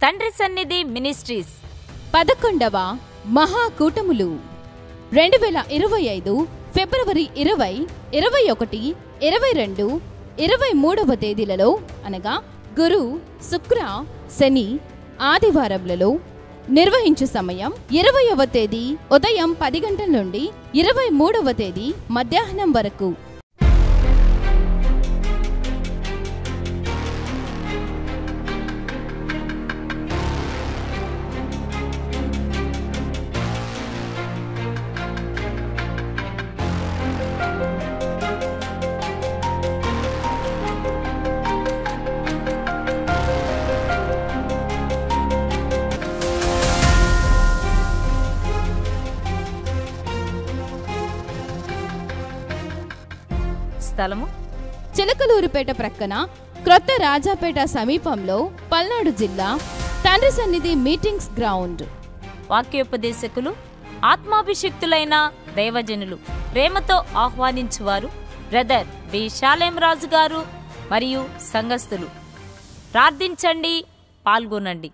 తండ్రి సన్నిధి మినిస్ట్రీస్ 11వ మహాకూటములు 2025 ఫిబ్రవరి 20, 21, 22, 23వ తేదీలలో అనగా గురు, శుక్ర, శని ఆదివారములలో నిర్వహించు సమయం 20వ తేదీ ఉదయం 10 గంటల నుండి 23వ తేదీ మధ్యాహ్నం వరకు. స్థలము చిలకలూరుపేట ప్రక్కన క్రొత్త రాజాపేట సమీపంలో పల్నాడు జిల్లా తండ్రి సన్నిధి మీటింగ్స్ గ్రౌండ్. వాక్యోపదేశకులు ఆత్మాభిషిక్తులైన దైవజనులు ప్రేమతో ఆహ్వానించువారు బ్రదర్ బి షాలేం రాజు గారు మరియు సంఘస్థులు. ప్రార్థించండి, పాల్గొనండి.